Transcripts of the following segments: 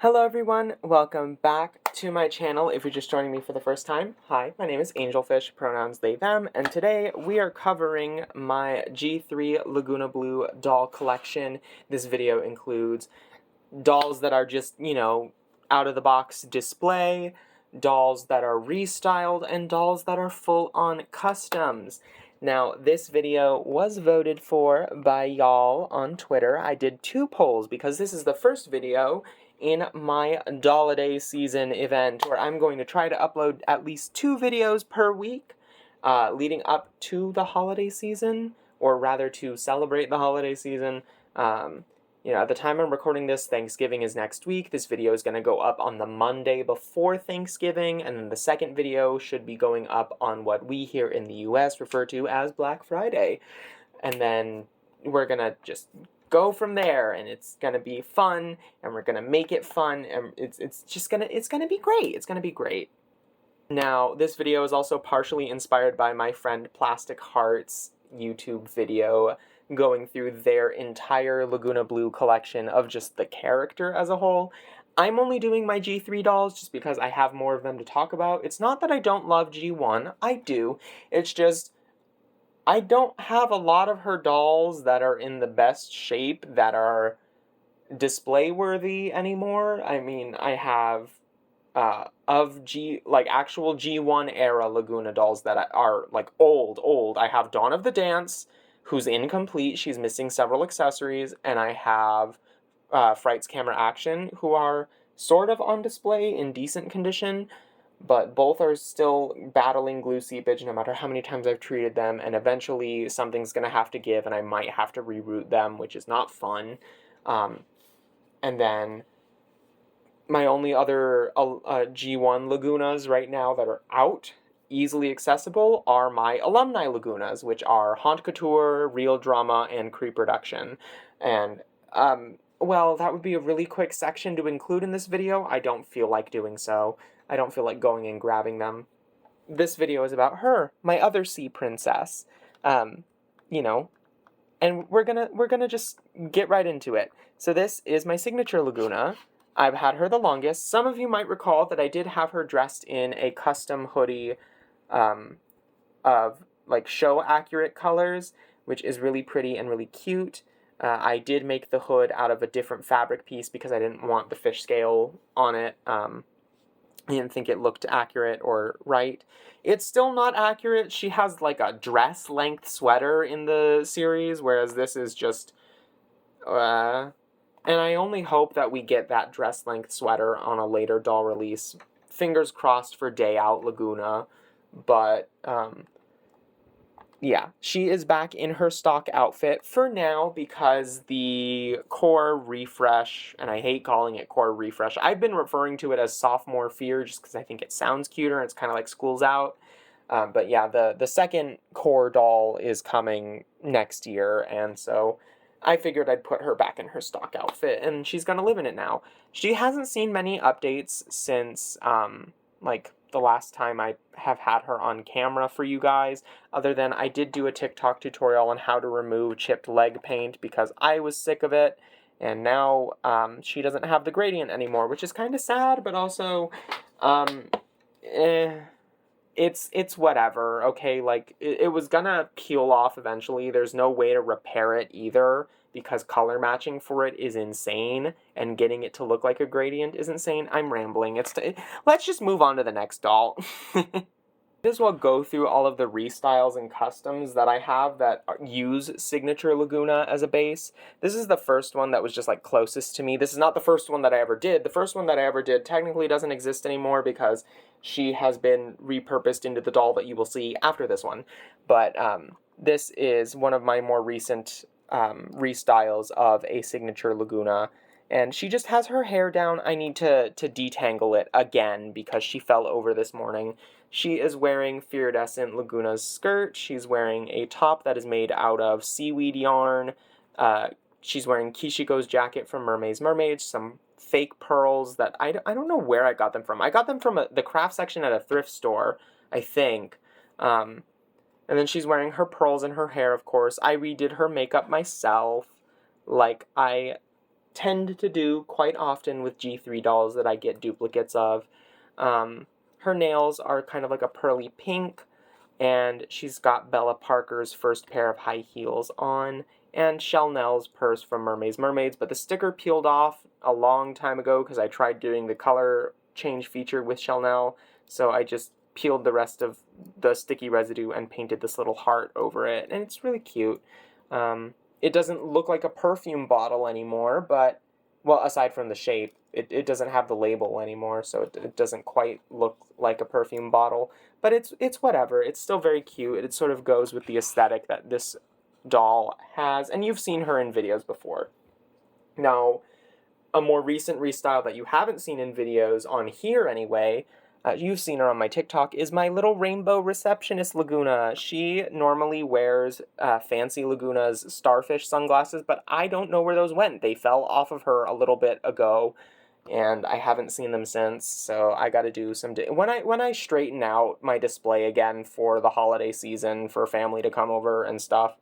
Hello everyone, welcome back to my channel. If you're just joining me for the first time, hi, my name is Angelfish, pronouns they, them, and today we are covering my G3 Lagoona Blue doll collection. This video includes dolls that are just, out of the box display, dolls that are restyled, and dolls that are full-on customs. Now, this video was voted for by y'all on Twitter. I did 2 polls because this is the first video in my Dollidays season event where I'm going to try to upload at least 2 videos per week leading up to the holiday season, or rather to celebrate the holiday season. At the time I'm recording this, Thanksgiving is next week. This video is going to go up on the Monday before Thanksgiving, and then the second video should be going up on what we here in the US refer to as Black Friday. And then we're going to just go from there, and it's going to be fun, and we're going to make it fun, and it's going to be great. It's going to be great. Now, this video is also partially inspired by my friend Plastic Heart's YouTube video going through their entire Lagoona Blue collection of just the character as a whole. I'm only doing my G3 dolls just because I have more of them to talk about. It's not that I don't love G1, I do. It's just I don't have a lot of her dolls that are in the best shape that are display worthy anymore. I mean, I have actual G1 era Lagoona dolls that are like old. I have Dawn of the Dance, who's incomplete, she's missing several accessories, and I have Fright's Camera Action, who are sort of on display in decent condition, but both are still battling glue seepage no matter how many times I've treated them, and eventually something's gonna have to give and I might have to reroot them, which is not fun. And then my only other G1 Lagoonas right now that are out, easily accessible, are my alumni Lagoonas, which are Haunt Couture, Real Drama, and Creeproduction. And, well, that would be a really quick section to include in this video. I don't feel like doing so. I don't feel like going and grabbing them. This video is about her, my other sea princess. And we're gonna just get right into it. So this is my signature Lagoona. I've had her the longest. Some of you might recall that I did have her dressed in a custom hoodie of like show accurate colors, which is really pretty and really cute. I did make the hood out of a different fabric piece because I didn't want the fish scale on it. I didn't think it looked accurate or right. It's still not accurate. She has like a dress length sweater in the series, whereas this is just and I only hope that we get that dress length sweater on a later doll release. Fingers crossed for Day Out Lagoona. But, yeah, she is back in her stock outfit for now because the core refresh, and I hate calling it core refresh, I've been referring to it as sophomore fear just because I think it sounds cuter and it's kind of like school's out. But yeah, the second core doll is coming next year, and so I figured I'd put her back in her stock outfit, and she's gonna live in it now. She hasn't seen many updates since, like, the last time I have had her on camera for you guys, other than I did do a TikTok tutorial on how to remove chipped leg paint because I was sick of it, and now, she doesn't have the gradient anymore, which is kind of sad, but also, it's whatever, okay? Like, it was gonna peel off eventually. There's no way to repair it either because color matching for it is insane and getting it to look like a gradient is insane. I'm rambling. Let's just move on to the next doll. Might as well go through all of the restyles and customs that I have that use Signature Lagoona as a base. This is the first one that was just like closest to me. This is not the first one that I ever did. The first one that I ever did technically doesn't exist anymore because she has been repurposed into the doll that you will see after this one. But this is one of my more recent restyles of a Signature Lagoona. And she just has her hair down. I need to detangle it again because she fell over this morning. She is wearing Iridescent Lagoona's skirt. She's wearing a top that is made out of seaweed yarn. She's wearing Kishiko's jacket from Mermaid's Mermaids, some fake pearls that I don't know where I got them from. I got them from the craft section at a thrift store, I think. And then she's wearing her pearls in her hair, of course. I redid her makeup myself. Like, I tend to do quite often with G3 dolls that I get duplicates of. Her nails are kind of like a pearly pink, and she's got Bella Parker's first pair of high heels on, and Chanel's purse from Mermaids, but the sticker peeled off a long time ago because I tried doing the color change feature with Chanel, so I just peeled the rest of the sticky residue and painted this little heart over it, and it's really cute. It doesn't look like a perfume bottle anymore, but, well, aside from the shape, it doesn't have the label anymore, so it doesn't quite look like a perfume bottle. But it's whatever. It's still very cute. It sort of goes with the aesthetic that this doll has, and you've seen her in videos before. Now, a more recent restyle that you haven't seen in videos on here anyway, you've seen her on my TikTok, is my little rainbow receptionist Lagoona. She normally wears Fancy Lagoona's starfish sunglasses, but I don't know where those went. They fell off of her a little bit ago, and I haven't seen them since, so I gotta do some... When I straighten out my display again for the holiday season, for family to come over and stuff,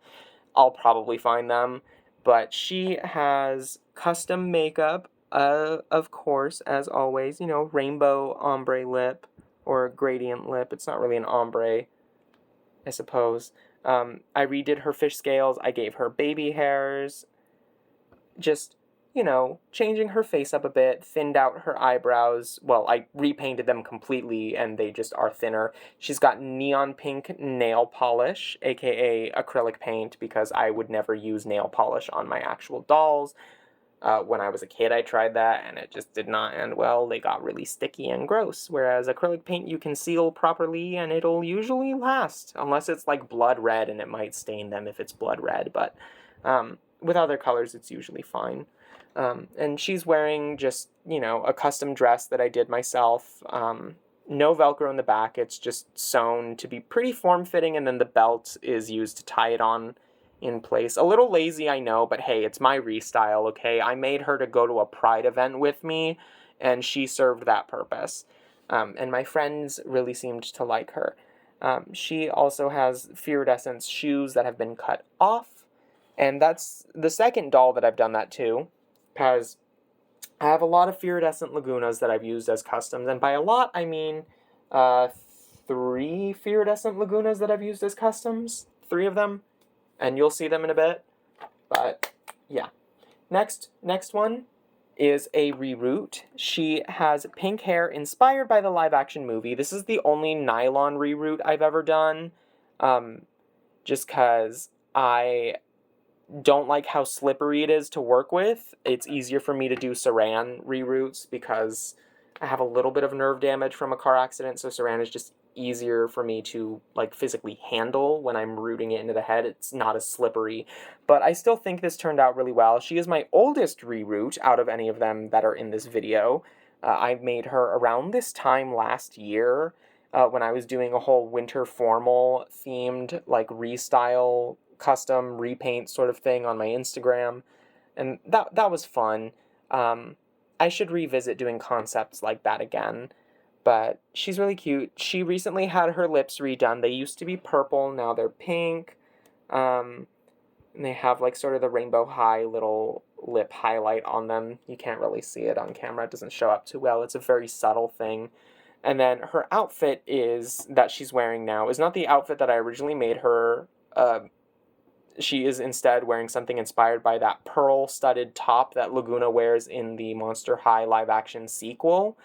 I'll probably find them. But she has custom makeup, of course, as always, you know, rainbow ombre lip, or gradient lip. It's not really an ombre, I suppose. I redid her fish scales, I gave her baby hairs, just, you know, changing her face up a bit, thinned out her eyebrows. Well, I repainted them completely, and they just are thinner. She's got neon pink nail polish, aka acrylic paint, because I would never use nail polish on my actual dolls. When I was a kid, I tried that, and it just did not end well. They got really sticky and gross, whereas acrylic paint you can seal properly, and it'll usually last, unless it's like blood red, and it might stain them if it's blood red, but with other colors, it's usually fine. And she's wearing just, you know, a custom dress that I did myself. No Velcro in the back, it's just sewn to be pretty form-fitting, and then the belt is used to tie it on in place. A little lazy, I know, but hey, it's my restyle, okay? I made her to go to a Pride event with me, and she served that purpose. And my friends really seemed to like her. She also has Iridescence shoes that have been cut off, and that's the second doll that I've done that to, because I have a lot of Iridescent Lagoonas that I've used as customs, and by a lot, I mean 3 Iridescent Lagoonas that I've used as customs. 3 of them. And you'll see them in a bit, but yeah. Next one is a reroot. She has pink hair inspired by the live-action movie. This is the only nylon reroot I've ever done, just because I don't like how slippery it is to work with. It's easier for me to do saran reroots because I have a little bit of nerve damage from a car accident, so saran is just easier for me to, like, physically handle when I'm rooting it into the head. It's not as slippery, but I still think this turned out really well. She is my oldest reroot out of any of them that are in this video. I made her around this time last year, when I was doing a whole winter formal themed, like, restyle, custom repaint sort of thing on my Instagram, and that was fun. I should revisit doing concepts like that again. But she's really cute. She recently had her lips redone. They used to be purple, now they're pink. And they have like sort of the rainbow high little lip highlight on them. You can't really see it on camera. It doesn't show up too well. It's a very subtle thing. And then her outfit that she's wearing now is not the outfit that I originally made her. She is instead wearing something inspired by that pearl-studded top that Lagoona wears in the Monster High live-action sequel.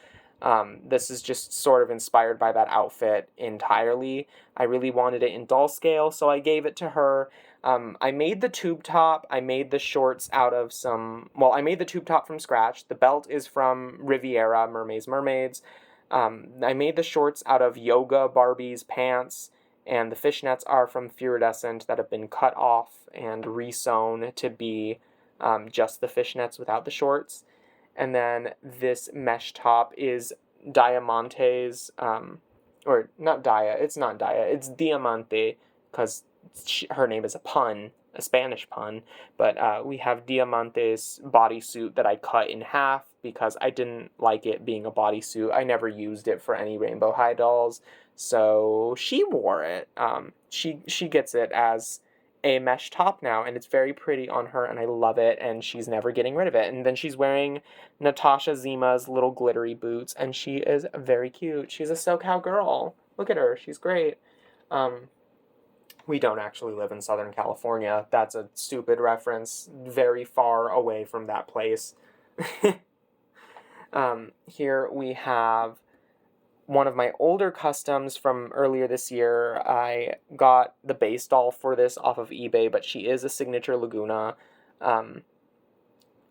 This is just sort of inspired by that outfit entirely. I really wanted it in doll scale, so I gave it to her. I made the tube top. I made the shorts out of I made the tube top from scratch. The belt is from Riviera, Mermaids. I made the shorts out of Yoga Barbie's pants, and the fishnets are from Iridescent that have been cut off and re-sewn to be just the fishnets without the shorts. And then this mesh top is Diamante's, or not Dia, it's not Dia, it's Diamante, because her name is a pun, a Spanish pun, but we have Diamante's bodysuit that I cut in half because I didn't like it being a bodysuit. I never used it for any Rainbow High dolls, so she wore it. She gets it as a mesh top now, and it's very pretty on her, and I love it, and she's never getting rid of it. And then she's wearing Natasha Zima's little glittery boots, and she is very cute. She's a SoCal girl. Look at her. She's great. We don't actually live in Southern California. That's a stupid reference. Very far away from that place. Here we have one of my older customs from earlier this year. I got the base doll for this off of eBay, but she is a signature Lagoona.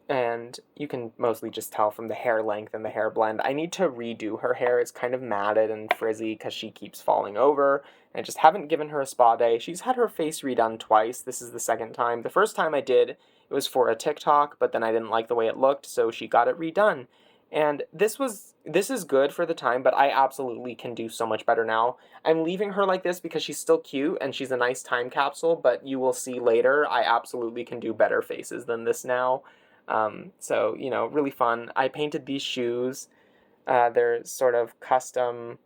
And you can mostly just tell from the hair length and the hair blend. I need to redo her hair. It's kind of matted and frizzy because she keeps falling over. I just haven't given her a spa day. She's had her face redone twice. This is the second time. The first time I did, it was for a TikTok, but then I didn't like the way it looked, so she got it redone. And this is good for the time, but I absolutely can do so much better now. I'm leaving her like this because she's still cute and she's a nice time capsule, but you will see later I absolutely can do better faces than this now. So, you know, really fun. I painted these shoes. They're sort of custom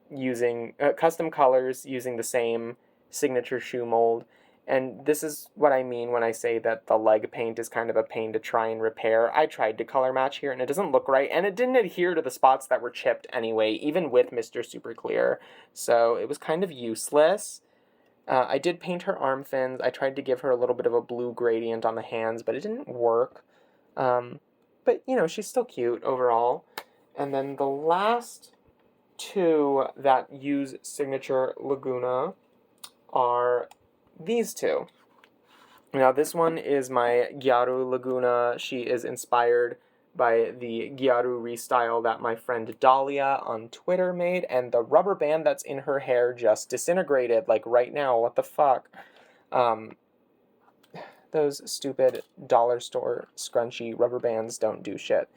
colors using the same signature shoe mold. And this is what I mean when I say that the leg paint is kind of a pain to try and repair. I tried to color match here and it doesn't look right, and it didn't adhere to the spots that were chipped anyway, even with Mr. Super Clear. So it was kind of useless. I did paint her arm fins. I tried to give her a little bit of a blue gradient on the hands, but it didn't work. But, you know, she's still cute overall. And then the last two that use signature Lagoona are these two. Now, this one is my Gyaru Lagoona. She is inspired by the Gyaru restyle that my friend Dahlia on Twitter made, and the rubber band that's in her hair just disintegrated, like right now. What the fuck? Those stupid dollar store scrunchy rubber bands don't do shit.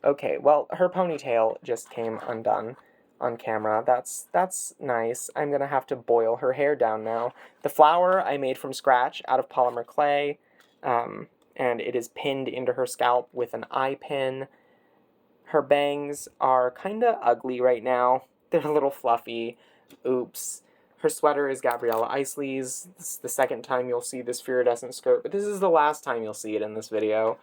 Okay, well, her ponytail just came undone on camera. That's nice. I'm gonna have to boil her hair down now. The flower I made from scratch out of polymer clay, and it is pinned into her scalp with an eye pin. Her bangs are kinda ugly right now. They're a little fluffy. Oops. Her sweater is Gabriella Isley's. This is the second time you'll see this iridescent skirt, but this is the last time you'll see it in this video.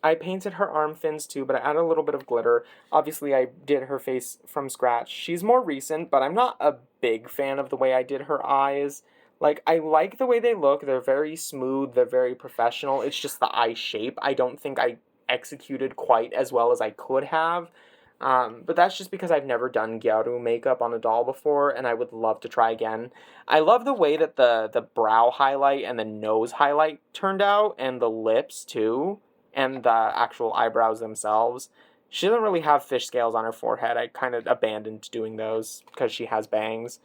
I painted her arm fins too, but I added a little bit of glitter. Obviously, I did her face from scratch. She's more recent, but I'm not a big fan of the way I did her eyes. Like, I like the way they look. They're very smooth. They're very professional. It's just the eye shape. I don't think I executed quite as well as I could have. But that's just because I've never done Gyaru makeup on a doll before, and I would love to try again. I love the way that the brow highlight and the nose highlight turned out, and the lips too, and the actual eyebrows themselves. She doesn't really have fish scales on her forehead. I kind of abandoned doing those because she has bangs.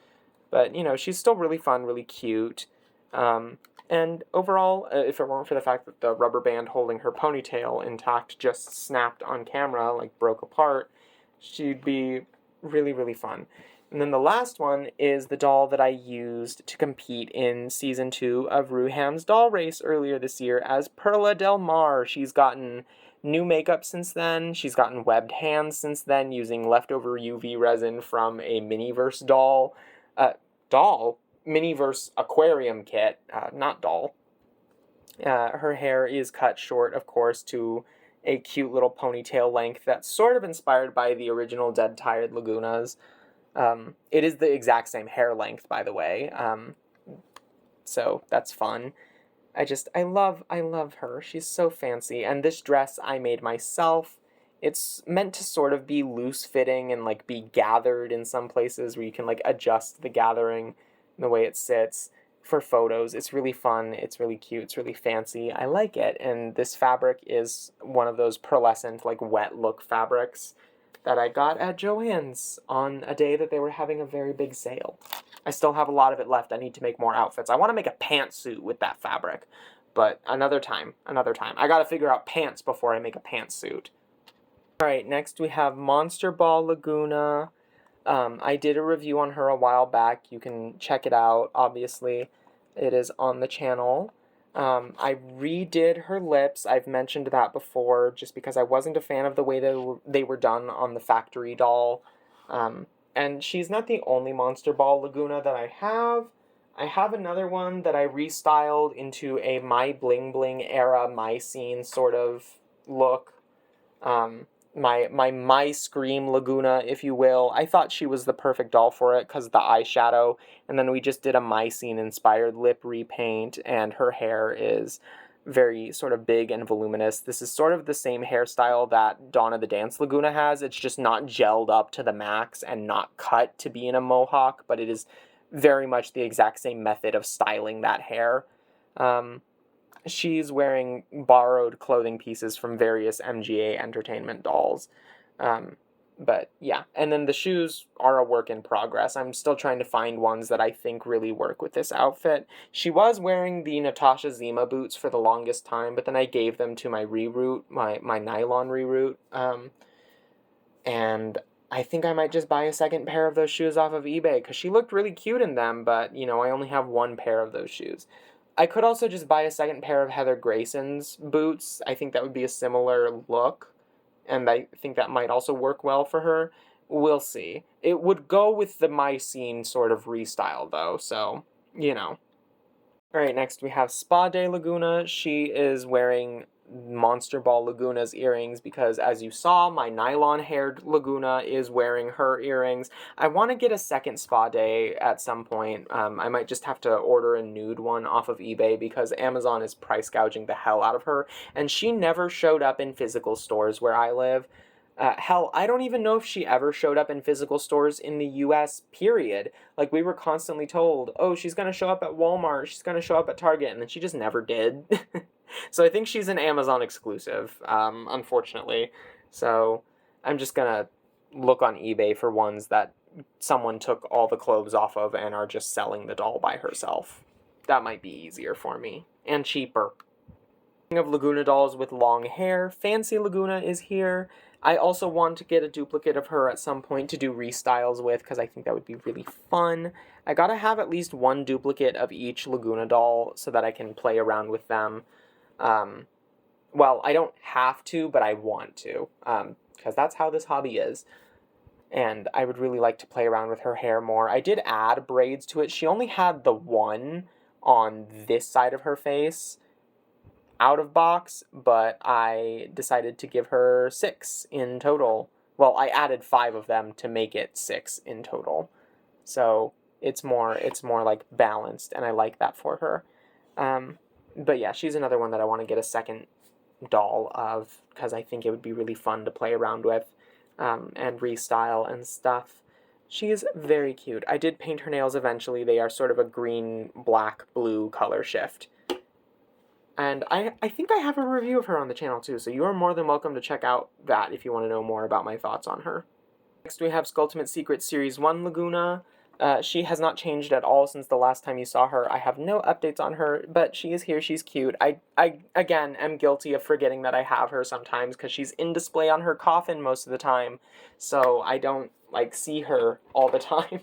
But, you know, she's still really fun, really cute. And overall, if it weren't for the fact that the rubber band holding her ponytail intact just snapped on camera, like broke apart, she'd be really, really fun. And then the last one is the doll that I used to compete in Season 2 of Ruham's Doll Race earlier this year as Perla Del Mar. She's gotten new makeup since then. She's gotten webbed hands since then using leftover UV resin from a Miniverse doll. Miniverse aquarium kit, not doll. Her hair is cut short, of course, to a cute little ponytail length that's sort of inspired by the original Dead Tired Lagoonas. It is the exact same hair length, by the way, so that's fun. I love her. She's so fancy, and this dress I made myself. It's meant to sort of be loose-fitting and, like, be gathered in some places where you can, like, adjust the gathering and the way it sits for photos. It's really fun. It's really cute. It's really fancy. I like it, and this fabric is one of those pearlescent, like, wet-look fabrics that I got at Joann's on a day that they were having a very big sale. I still have a lot of it left. I need to make more outfits. I want to make a pantsuit with that fabric, but another time. I gotta figure out pants before I make a pantsuit. Alright, next we have Monster Ball Lagoona. I did a review on her a while back. You can check it out, obviously. It is on the channel. I redid her lips. I've mentioned that before, just because I wasn't a fan of the way they were done on the factory doll. And she's not the only Monster Ball Lagoona that I have. I have another one that I restyled into a My Bling Bling era My Scene sort of look. My Scream Lagoona, if you will. I thought she was the perfect doll for it because of the eyeshadow, and then we just did a My Scene inspired lip repaint, and her hair is very sort of big and voluminous. This is sort of the same hairstyle that Donna the Dance Lagoona has. It's just not gelled up to the max and not cut to be in a mohawk, but it is very much the exact same method of styling that hair. She's wearing borrowed clothing pieces from various MGA Entertainment dolls. But yeah, and then the shoes are a work in progress. I'm still trying to find ones that I think really work with this outfit. She was wearing the Natasha Zima boots for the longest time, but then I gave them to my reroot, my nylon reroot. And I think I might just buy a second pair of those shoes off of eBay because she looked really cute in them, but you know, I only have one pair of those shoes. I could also just buy a second pair of Heather Grayson's boots. I think that would be a similar look, and I think that might also work well for her. We'll see. It would go with the My Scene sort of restyle, though, so, you know. Alright, next we have Spa Day Lagoona. She is wearing Monster Ball Laguna's earrings because, as you saw, my nylon-haired Lagoona is wearing her earrings. I want to get a second Spa Day at some point. I might just have to order a nude one off of eBay because Amazon is price gouging the hell out of her, and she never showed up in physical stores where I live. Hell, I don't even know if she ever showed up in physical stores in the US, period. Like, we were constantly told, oh, she's gonna show up at Walmart, she's gonna show up at Target, and then she just never did. So I think she's an Amazon exclusive, unfortunately. So I'm just gonna look on eBay for ones that someone took all the clothes off of and are just selling the doll by herself. That might be easier for me. And cheaper. Speaking of Lagoona dolls with long hair, Fancy Lagoona is here. I also want to get a duplicate of her at some point to do restyles with because I think that would be really fun. I gotta have at least one duplicate of each Lagoona doll so that I can play around with them. Well, I don't have to, but I want to, because that's how this hobby is. And I would really like to play around with her hair more. I did add braids to it. She only had the one on this side of her face out of box, but I decided to give her 6 in total. Well, I added 5 of them to make it 6 in total. So it's more like balanced, and I like that for her. But yeah, she's another one that I want to get a second doll of because I think it would be really fun to play around with and restyle and stuff. She is very cute. I did paint her nails eventually. They are sort of a green, black, blue color shift. And I think I have a review of her on the channel too, so you are more than welcome to check out that if you want to know more about my thoughts on her. Next we have Skulltimate Secret Series 1 Lagoona. She has not changed at all since the last time you saw her. I have no updates on her, but she is here, she's cute. I again, am guilty of forgetting that I have her sometimes because she's in display on her coffin most of the time, so I don't, like, see her all the time.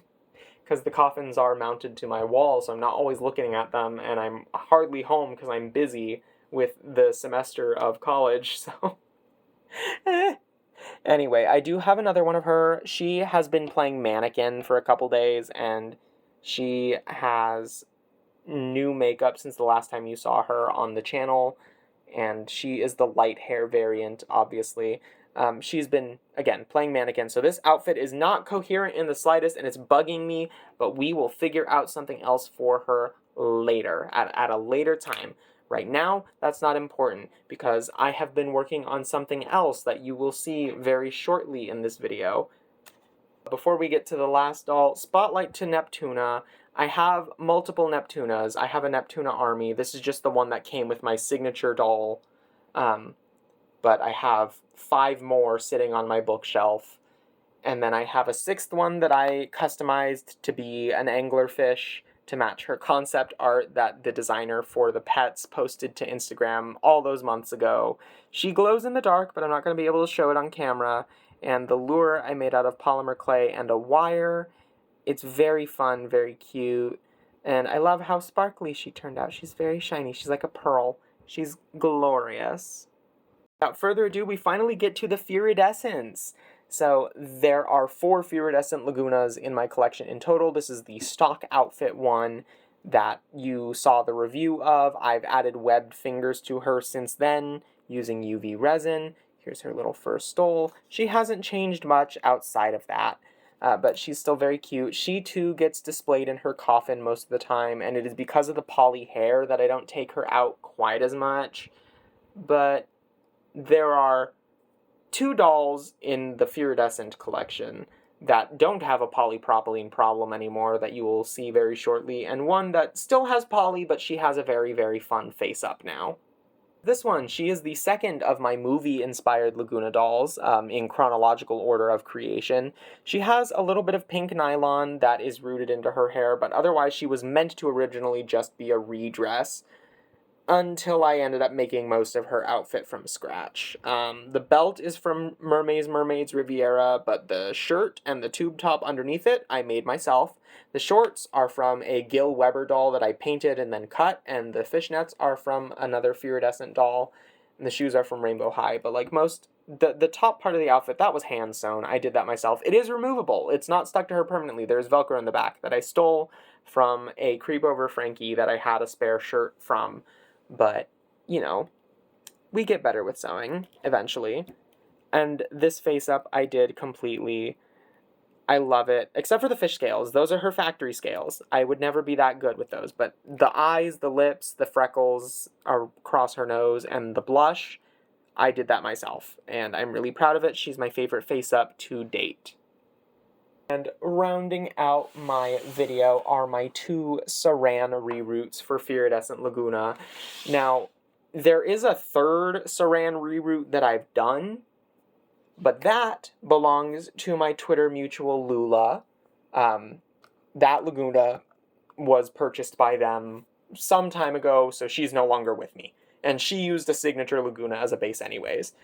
Because the coffins are mounted to my wall, so I'm not always looking at them, and I'm hardly home because I'm busy with the semester of college, so... Anyway, I do have another one of her. She has been playing mannequin for a couple days, and she has new makeup since the last time you saw her on the channel, and she is the light hair variant, obviously. She's been, again, playing mannequin, so this outfit is not coherent in the slightest, and it's bugging me, but we will figure out something else for her later, at a later time. Right now, that's not important, because I have been working on something else that you will see very shortly in this video. Before we get to the last doll, Spotlight to Neptuna. I have multiple Neptunas. I have a Neptuna army. This is just the one that came with my signature doll. But I have 5 more sitting on my bookshelf. And then I have a 6th one that I customized to be an anglerfish to match her concept art that the designer for the pets posted to Instagram all those months ago. She glows in the dark, but I'm not going to be able to show it on camera. And the lure I made out of polymer clay and a wire. It's very fun, very cute. And I love how sparkly she turned out. She's very shiny. She's like a pearl. She's glorious. Without further ado, we finally get to the Furidescence. So there are 4 Furidescent Lagoonas in my collection in total. This is the stock outfit one. that you saw the review of. I've added webbed fingers to her since then using UV resin. Here's her little fur stole. She hasn't changed much outside of that, but she's still very cute. She too gets displayed in her coffin most of the time, and it is because of the poly hair that I don't take her out quite as much. But there are 2 dolls in the Iridescent collection that don't have a polypropylene problem anymore that you will see very shortly, and one that still has poly, but she has a very, very fun face-up now. This one, she is the second of my movie-inspired Lagoona dolls, in chronological order of creation. She has a little bit of pink nylon that is rooted into her hair, but otherwise she was meant to originally just be a redress, until I ended up making most of her outfit from scratch. The belt is from Mermaids Riviera, but the shirt and the tube top underneath it I made myself. The shorts are from a Gil Weber doll that I painted and then cut, and the fishnets are from another Iridescent doll, and the shoes are from Rainbow High, but like most, the top part of the outfit, that was hand sewn. I did that myself. It is removable. It's not stuck to her permanently. There's Velcro in the back that I stole from a Creep Over Frankie that I had a spare shirt from. But, you know, we get better with sewing, eventually. And this face-up I did completely. I love it. Except for the fish scales. Those are her factory scales. I would never be that good with those. But the eyes, the lips, the freckles across her nose, and the blush, I did that myself. And I'm really proud of it. She's my favorite face-up to date. And rounding out my video are my 2 Saran reroots for Iridescent Lagoona. Now, there is a third Saran reroot that I've done, but that belongs to my Twitter mutual Lula. That Lagoona was purchased by them some time ago, so she's no longer with me. And she used a signature Lagoona as a base anyways.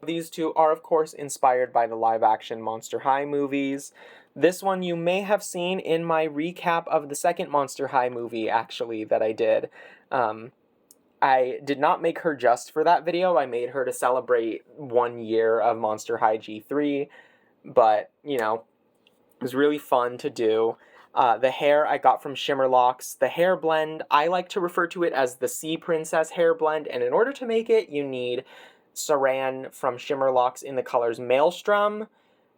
These 2 are, of course, inspired by the live-action Monster High movies. This one you may have seen in my recap of the second Monster High movie, actually, that I did. I did not make her just for that video. I made her to celebrate 1 year of Monster High G3, but, you know, it was really fun to do. The hair I got from Shimmerlocks. The hair blend, I like to refer to it as the Sea Princess hair blend, and in order to make it, you need Saran from Shimmerlocks in the colors Maelstrom,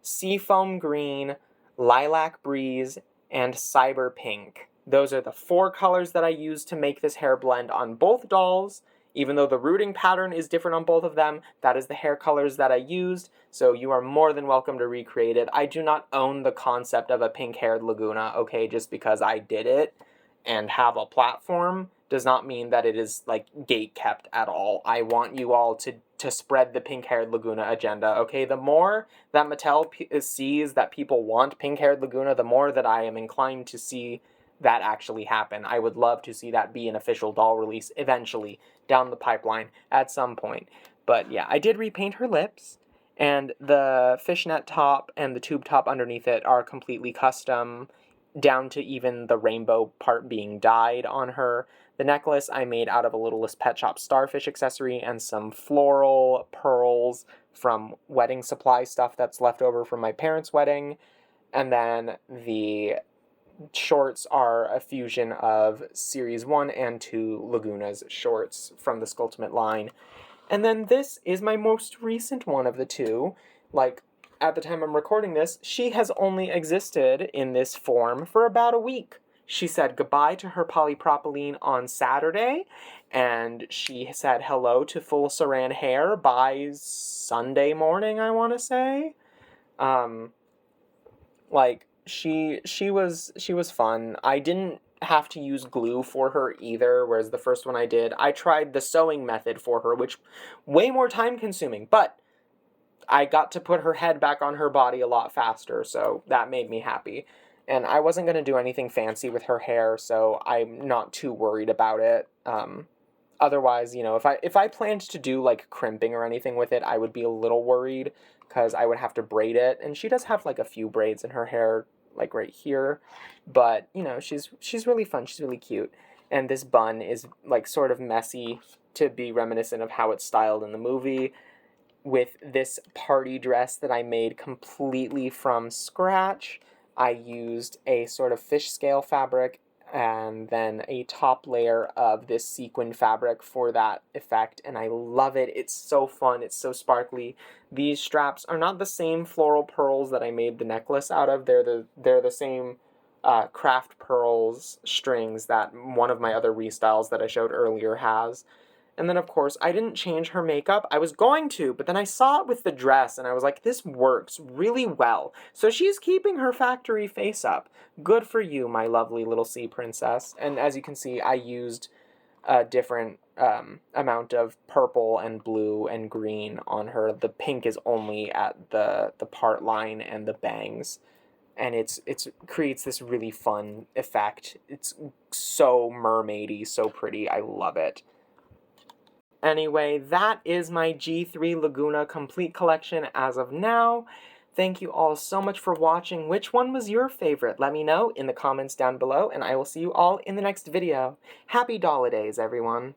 Seafoam Green, Lilac Breeze, and Cyber Pink. Those are the 4 colors that I used to make this hair blend on both dolls. Even though the rooting pattern is different on both of them, that is the hair colors that I used, so you are more than welcome to recreate it. I do not own the concept of a pink-haired Lagoona, okay, just because I did it and have a platform does not mean that it is, like, gate-kept at all. I want you all to spread the pink-haired Lagoona agenda, okay? The more that Mattel sees that people want pink-haired Lagoona, the more that I am inclined to see that actually happen. I would love to see that be an official doll release eventually, down the pipeline, at some point. But yeah, I did repaint her lips, and the fishnet top and the tube top underneath it are completely custom, down to even the rainbow part being dyed on her. The necklace I made out of a Littlest Pet Shop starfish accessory and some floral pearls from wedding supply stuff that's left over from my parents' wedding. And then the shorts are a fusion of Series 1 and 2 Lagoona's shorts from the Sculptimate line. And then this is my most recent one of the 2. Like, at the time I'm recording this, she has only existed in this form for about a week. She said goodbye to her polypropylene on Saturday, and she said hello to full Saran hair by Sunday morning, I want to say. Like, she was fun. I didn't have to use glue for her either, whereas the first one I did, I tried the sewing method for her, which way more time consuming, but I got to put her head back on her body a lot faster, so that made me happy. And I wasn't going to do anything fancy with her hair, so I'm not too worried about it. Otherwise, you know, if I planned to do, like, crimping or anything with it, I would be a little worried, because I would have to braid it. And she does have, like, a few braids in her hair, like, right here. But, you know, she's really fun. She's really cute. And this bun is, like, sort of messy to be reminiscent of how it's styled in the movie, with this party dress that I made completely from scratch. I used a sort of fish scale fabric and then a top layer of this sequin fabric for that effect, and I love it. It's so fun, it's so sparkly. These straps are not the same floral pearls that I made the necklace out of. They're the same craft pearls strings that one of my other restyles that I showed earlier has. And then, of course, I didn't change her makeup. I was going to, but then I saw it with the dress, and I was like, this works really well. So she's keeping her factory face up. Good for you, my lovely little sea princess. And as you can see, I used a different amount of purple and blue and green on her. The pink is only at the part line and the bangs. And it's creates this really fun effect. It's so mermaidy, so pretty. I love it. Anyway, that is my G3 Lagoona complete collection as of now. Thank you all so much for watching. Which one was your favorite? Let me know in the comments down below, and I will see you all in the next video. Happy Dollidays, everyone!